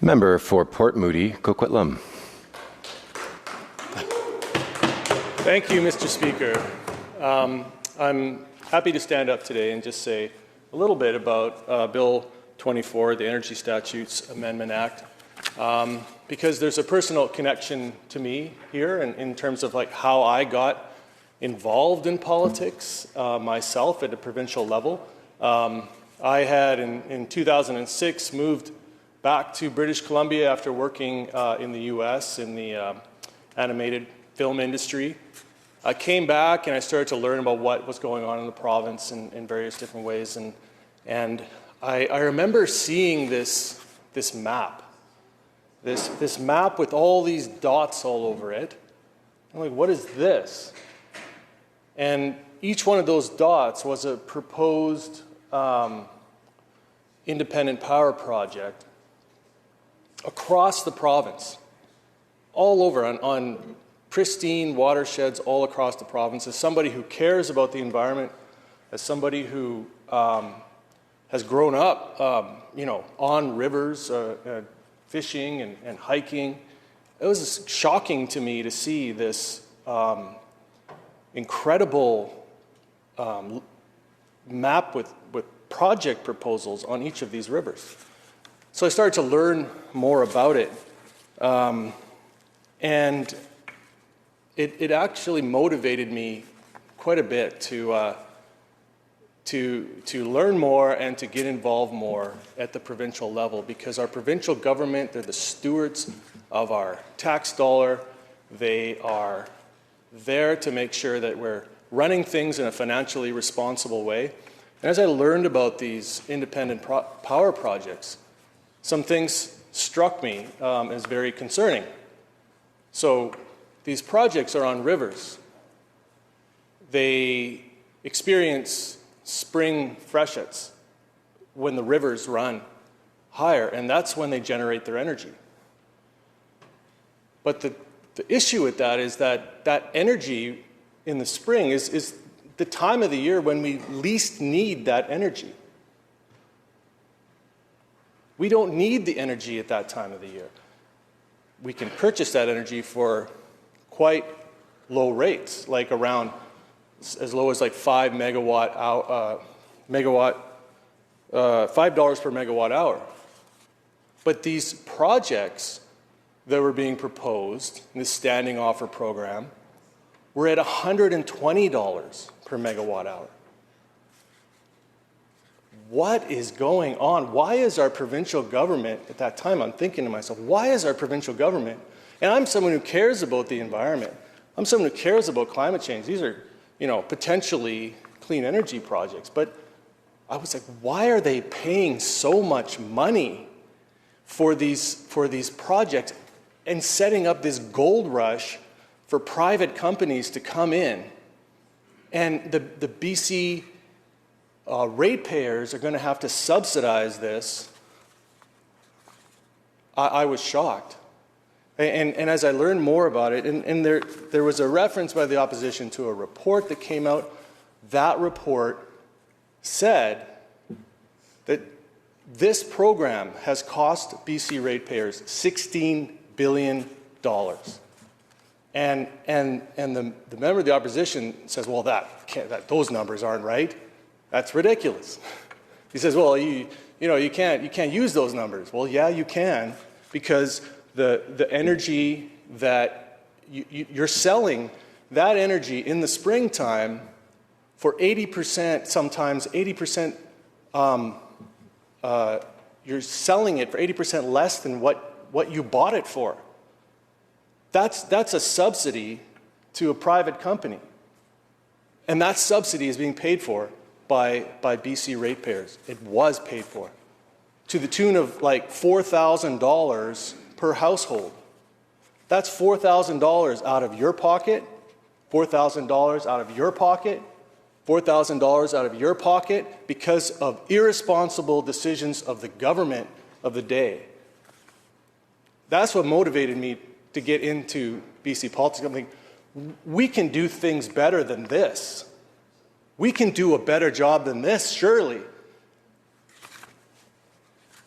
Member for Port Moody-Burquitlam. Thank you, Mr. Speaker. I'm happy to stand up today and just say a little bit about Bill 24, the Energy Statutes Amendment Act, because there's a personal connection to me here in terms of like how I got involved in politics myself at a provincial level. I had in 2006 moved back to British Columbia after working in the US in the animated film industry. I came back and I started to learn about what was going on in the province in various different ways, and I remember seeing this map, this map with all these dots all over it. I'm like, what is this? And each one of those dots was a proposed independent power project across the province, all over on pristine watersheds all across the province. As somebody who cares about the environment, as somebody who has grown up, on rivers, fishing and hiking, it was shocking to me to see this incredible map with project proposals on each of these rivers. So I started to learn more about it, and it actually motivated me quite a bit to learn more and to get involved more at the provincial level, because our provincial government, they're the stewards of our tax dollar. They are there to make sure that we're running things in a financially responsible way. And as I learned about these independent power projects, some things struck me as very concerning. So these projects are on rivers. They experience spring freshets when the rivers run higher, and that's when they generate their energy. But the issue with that is that energy in the spring is the time of the year when we least need that energy. We don't need the energy at that time of the year. We can purchase that energy for quite low rates, like around as low as like $5 per megawatt hour. But these projects that were being proposed in this standing offer program were at $120 per megawatt hour. What is going on? Why is our provincial government, at that time I'm thinking to myself, why is our provincial government, and I'm someone who cares about the environment, I'm someone who cares about climate change, these are, potentially clean energy projects, but I was like, why are they paying so much money for these projects and setting up this gold rush for private companies to come in? And the BC ratepayers are going to have to subsidize this. I was shocked. And as I learned more about it, and there was a reference by the opposition to a report that came out. That report said that this program has cost BC ratepayers $16 billion. And the member of the opposition says, well, those numbers aren't right. That's ridiculous. He says, well, you can't use those numbers. Well, yeah, you can, because the energy that you're selling, that energy in the springtime for 80%, sometimes 80%, you're selling it for 80% less than what you bought it for. That's a subsidy to a private company. And that subsidy is being paid for by BC ratepayers. It was paid for to the tune of like $4,000 per household. That's $4,000 out of your pocket, $4,000 out of your pocket, $4,000 out of your pocket because of irresponsible decisions of the government of the day. That's what motivated me to get into BC politics. I'm thinking, we can do things better than this. We can do a better job than this, surely.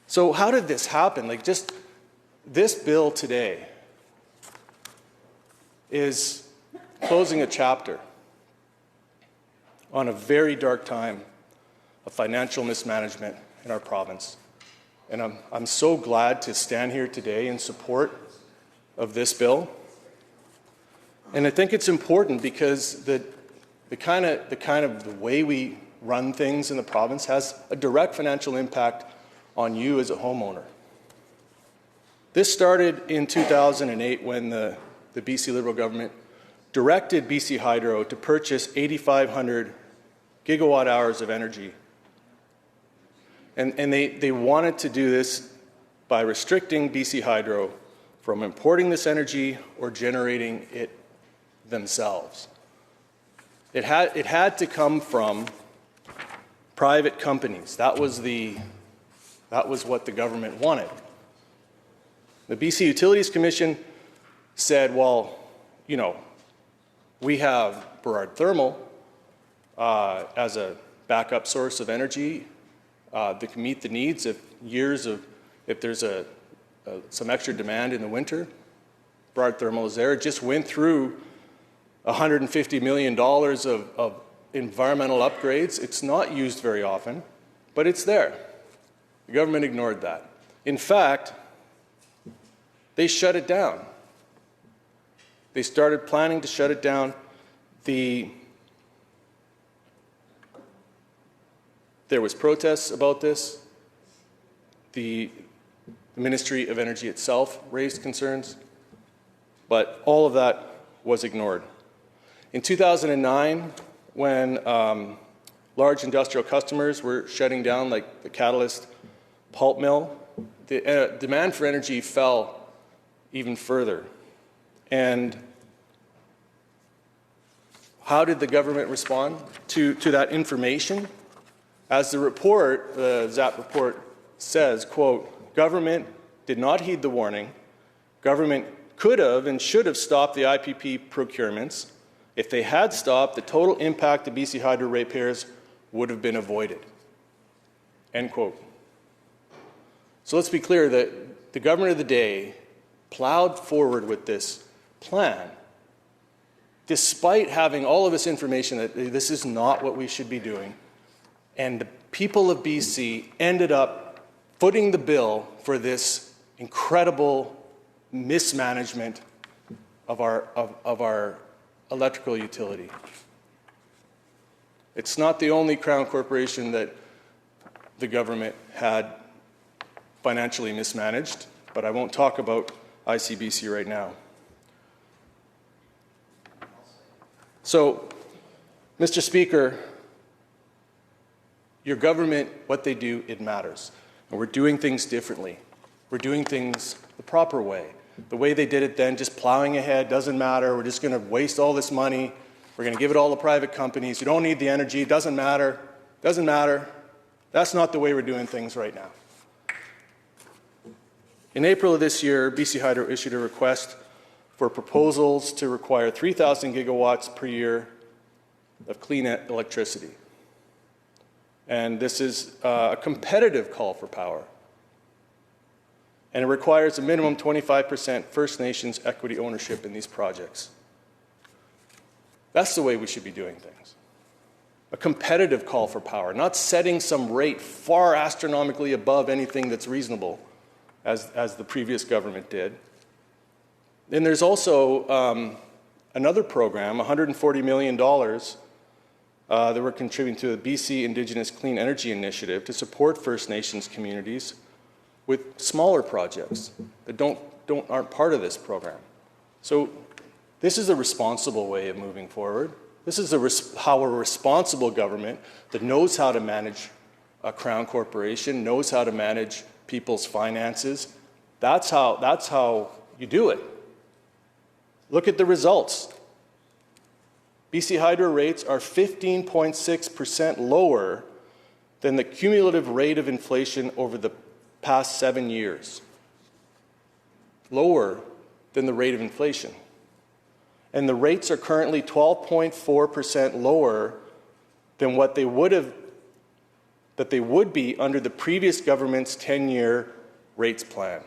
So how did this happen? Like, just This bill today is closing a chapter on a very dark time of financial mismanagement in our province. And I'm so glad to stand here today in support of this bill. And I think it's important because the way we run things in the province has a direct financial impact on you as a homeowner. This started in 2008 when the BC Liberal government directed BC Hydro to purchase 8,500 gigawatt hours of energy. And they wanted to do this by restricting BC Hydro from importing this energy or generating it themselves. It had to come from private companies. That was what the government wanted. The BC Utilities Commission said, well, you know, we have Burrard Thermal as a backup source of energy that can meet the needs of if there's some extra demand in the winter. Burrard Thermal is there. It just went through $150 million of environmental upgrades. It's not used very often, but it's there. The government ignored that. In fact, they shut it down. They started planning to shut it down. There was protests about this. The Ministry of Energy itself raised concerns, but all of that was ignored. In 2009, when large industrial customers were shutting down, like the Catalyst pulp mill, the demand for energy fell even further. And how did the government respond to that information? As the report, the ZAP report says, quote, government did not heed the warning. Government could have and should have stopped the IPP procurements. If they had stopped, the total impact to BC Hydro ratepayers would have been avoided. End quote. So let's be clear that the government of the day plowed forward with this plan despite having all of this information that this is not what we should be doing. And the people of BC ended up footing the bill for this incredible mismanagement of our electrical utility. It's not the only Crown corporation that the government had financially mismanaged, but I won't talk about ICBC right now. So, Mr. Speaker, your government, what they do, it matters. And we're doing things differently. We're doing things the proper way. The way they did it then, just plowing ahead, doesn't matter. We're just going to waste all this money. We're going to give it all to private companies. You don't need the energy. It doesn't matter. Doesn't matter. That's not the way we're doing things right now. In April of this year, BC Hydro issued a request for proposals to require 3,000 gigawatts per year of clean electricity. And this is a competitive call for power. And it requires a minimum 25% First Nations equity ownership in these projects. That's the way we should be doing things. A competitive call for power, not setting some rate far astronomically above anything that's reasonable, as the previous government did. Then there's also another program, $140 million, that we're contributing to the BC Indigenous Clean Energy Initiative to support First Nations communities with smaller projects that aren't part of this program. So this is a responsible way of moving forward. This is how a responsible government that knows how to manage a Crown corporation, knows how to manage people's finances. That's how you do it. Look at the results. BC Hydro rates are 15.6% lower than the cumulative rate of inflation over the past 7 years. Lower than the rate of inflation. And the rates are currently 12.4% lower than what they would be under the previous government's 10-year rates plan.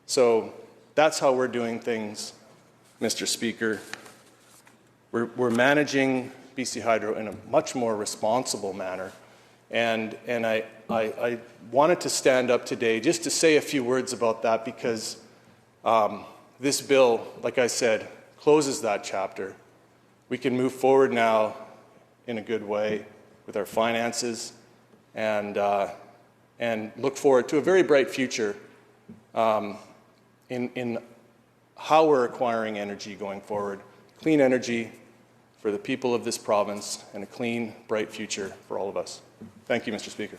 So that's how we're doing things, Mr. Speaker. We're managing BC Hydro in a much more responsible manner. And I wanted to stand up today just to say a few words about that because this bill, like I said, closes that chapter. We can move forward now in a good way with our finances and look forward to a very bright future in how we're acquiring energy going forward. Clean energy for the people of this province and a clean, bright future for all of us. Thank you, Mr. Speaker.